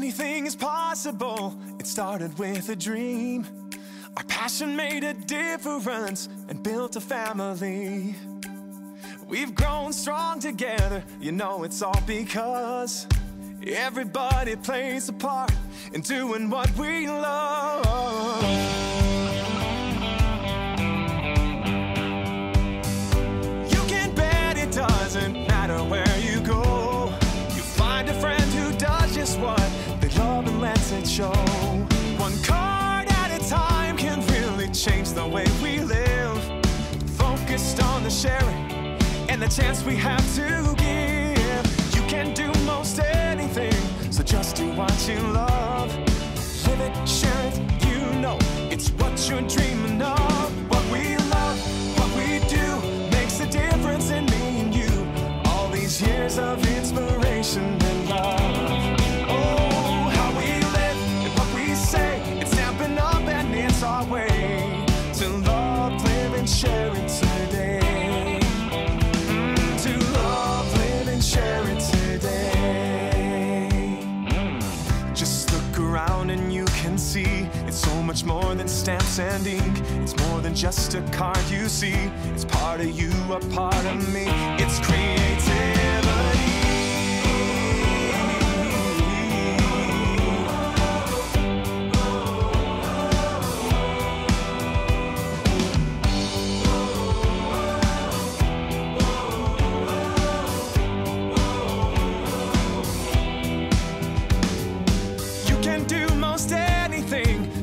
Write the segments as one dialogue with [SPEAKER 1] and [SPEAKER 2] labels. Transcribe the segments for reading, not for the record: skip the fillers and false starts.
[SPEAKER 1] Anything is possible. It started with a dream. Our passion made a difference and built a family. We've grown strong together. You know it's all because everybody plays a part in doing what we love. You can bet it doesn't matter where you go. You find a friend who does just what they love and lets it show. One card at a time can really change the way we live. Focused on the sharing and the chance we have to give. You can do most anything, so just do what you love. Live it, share it, you know it's what you're dreaming of. What we love, what we do, makes a difference in me and you. All these years of inspiration and love. Oh, how we live and what we say, it's stamping up and it's our way to love, live and share it today. Share it today. Just look around and you can see it's so much more than stamps and ink. It's more than just a card you see. It's part of you, a part of me. It's creativity.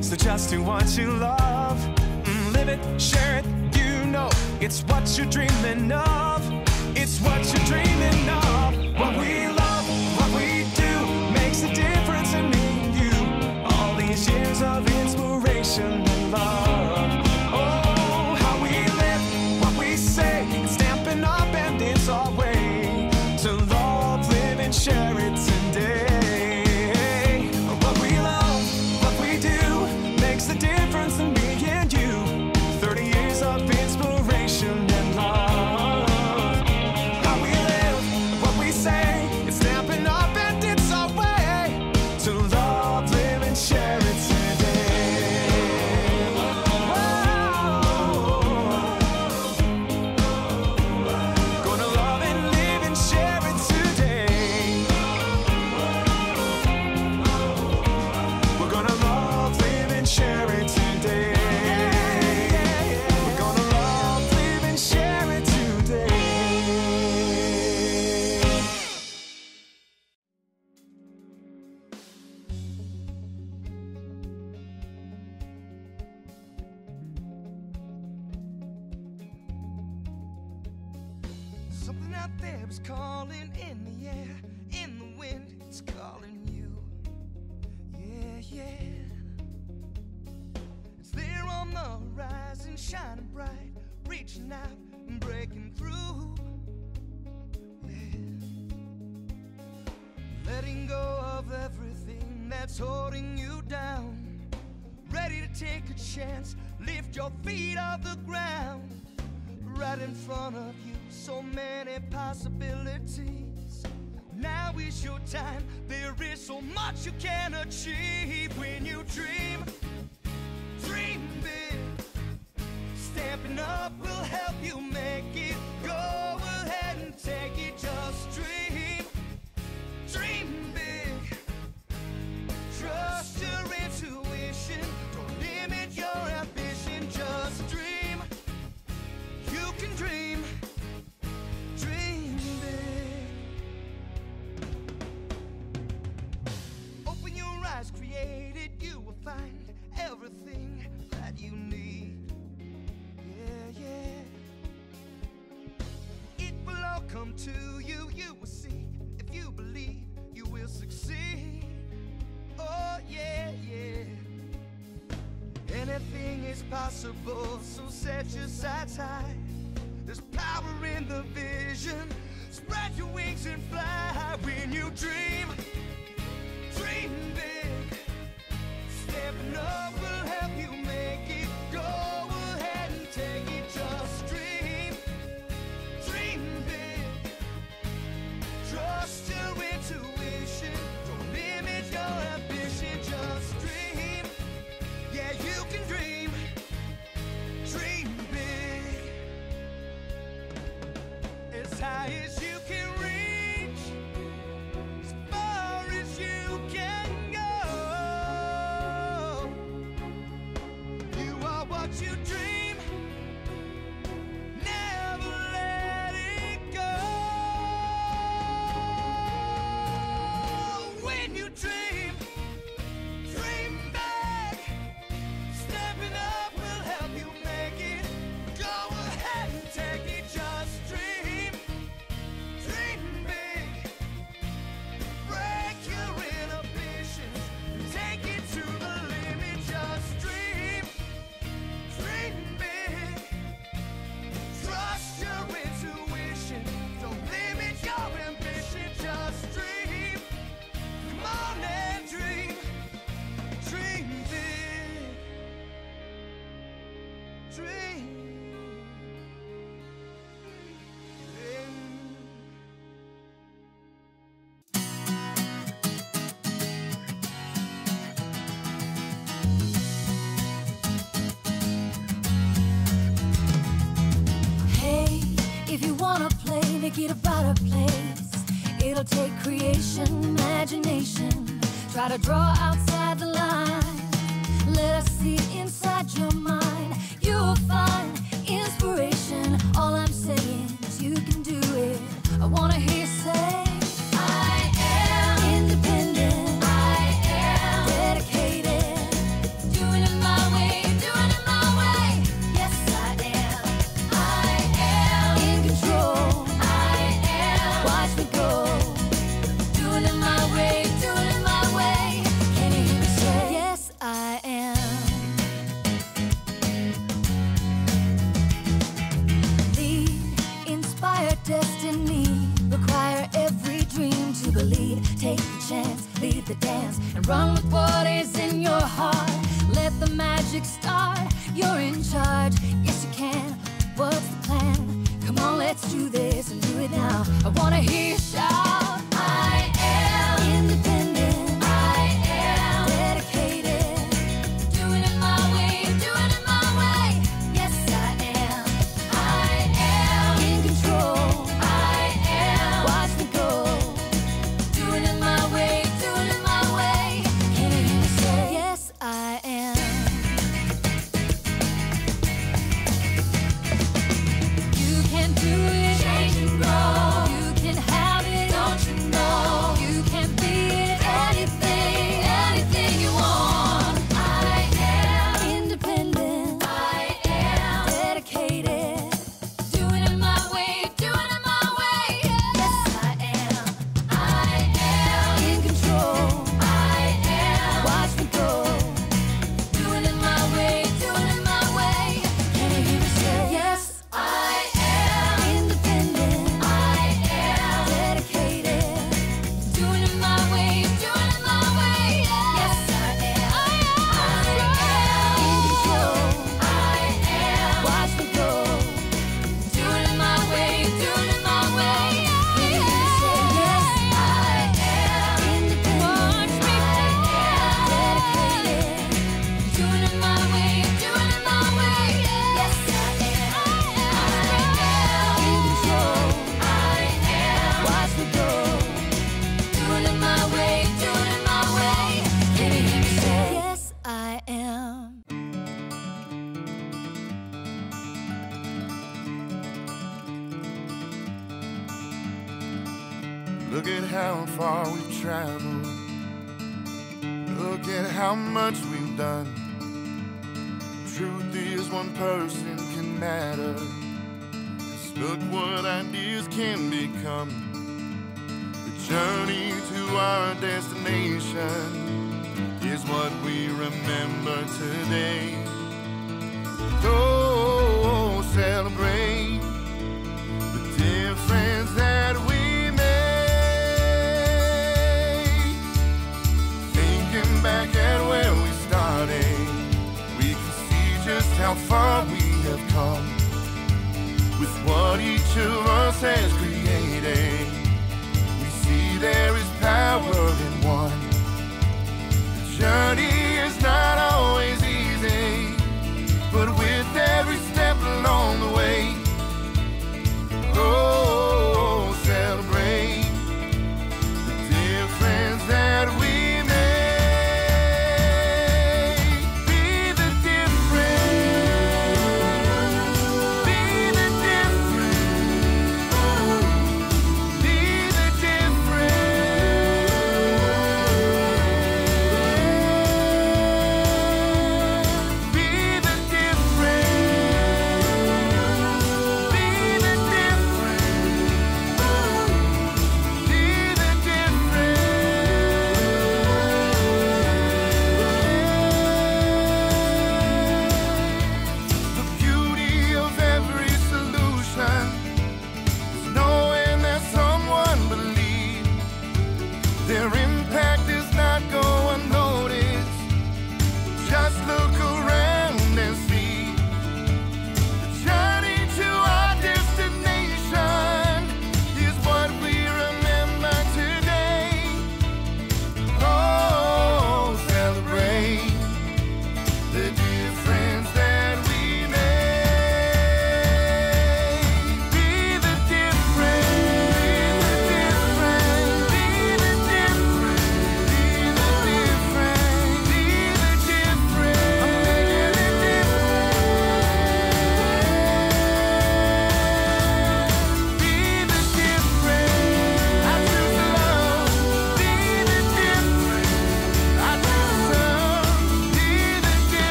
[SPEAKER 1] So just do what you love, live it, share it, you know it's what you're dreaming of. It's what you're dreaming of. What we love, what we do, makes a difference in me and you. All these years of inspiration and love. Oh, how we live, what we say, it's stamping up and it's our way to love, live and share it today. The difference in me and you. 30 years of inspiration and love. How we live, what we say, it's stamping up and it's our way to love, live and share it today. Whoa. Gonna love and live and share it today. We're gonna love, live and share it today. We're gonna love, live and share it today.
[SPEAKER 2] Something out there is calling in the air, in the wind, it's calling you. Yeah, yeah. It's there on the horizon, shining bright, reaching out and breaking through. Yeah. Letting go of everything that's holding you down. Ready to take a chance, lift your feet off the ground. Right in front of you, so many possibilities. Now is your time, there is so much you can achieve when you dream. Dream big. Stamping up will help you make it. Go ahead and take it, just dream. Dream big. Trust your intuition. Don't limit your ambition, just dream. You can dream. Dream big. Open your eyes, created, you will find everything that you need. Yeah, yeah. It will all come to you, you will see. If you believe, you will succeed. Oh, yeah, yeah. Anything is possible, so set your sights high. There's power in the vision. Spread your wings and fly when you dream. Dream big. Stepping up will help you make it. Go ahead and take it, just dream. Dream big. Trust your intuition. Don't limit your as high as you can reach, as far as you can go. You are what you dream, never let it go. When you dream, dream big. Stepping up will help you make it. Go ahead and take it, just dream, dream big. Break your inhibitions, take it to the limit, just dream, dream big. Trust your intuition, don't limit your ambition, just dream. Come on and dream, dream big. Dream.
[SPEAKER 3] Hey, if you wanna play, make it about a place. It'll take creation, imagination. Try to draw outside the line. Let us see inside your mind. You'll find inspiration. All I'm saying is you can do it. I wanna hear you say, I am independent. I am dedicated. Doing it my way, doing it my way. Yes, I am. I am in control. I am. Watch me go. Doing it my way, doing it my way. Can you hear me say, yes, I am. Lead, inspire destiny. Require every dream to believe. Take the chance, lead the dance, and run with what is in your heart. Let the magic start. You're in charge. Yes, you can. What's the plan? Come on, let's do this and do it now. I wanna hear you shout. I am independent. I am dedicated. Doing it my way, doing it my way. Yes, I am. I am in control. I am. Watch me go. Doing it my way, doing it my way. Can you hear me say, yes, I am. You can do it, change and grow. You can have it, don't you know? You can be it, anything, anything you want. I am independent. I am dedicated. Doing it my way, doing it my way. Yes, I am. I am in control. I am. Watch me go. Doing it my way, doing it my way. Can you hear me say, yes, I am independent. I am dedicated. Doing it my way, doing it my way. Yes, I am. I am in control. I am. Watch me go. Doing it my way, doing it my way. Can you hear me say, yes, I am independent. Watch me dedicated. Doing it my way, doing it my way. Yes, I am. I am in control. I am. Watch me go. Doing it my way, doing it my way. Can you hear me say, yes, I am.
[SPEAKER 4] Look at how far we've traveled. Look at how much we've done. Truth is, one person can matter. Just look what ideas can become. The journey to our destination is what we remember today. Go celebrate the difference that we back at where we started, we can see just how far we have come with what each of us has created. We see there is power in one. The journey is not always easy, but with every step along the way,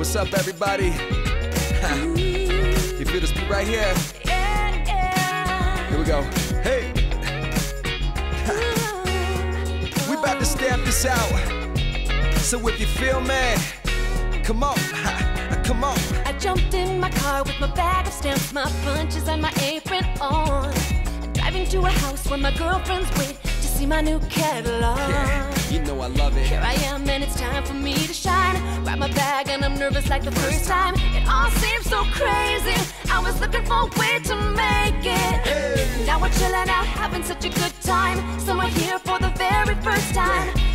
[SPEAKER 5] What's up, everybody? You feel this beat right here? Here we go. Hey! We about to stamp this out. So if you feel me, come on, come on.
[SPEAKER 3] I jumped in my car with my bag of stamps, my punches and my apron on. Driving to a house where my girlfriends wait to see my new catalog.
[SPEAKER 5] Yeah, you know I love it.
[SPEAKER 3] Here I am and it's time for me to shine. Grab my bag and I'm nervous like the first time. It all seems so crazy. I was looking for a way to make it.
[SPEAKER 5] Hey.
[SPEAKER 3] Now we're chilling out, having such a good time. Somewhere here for the very first time.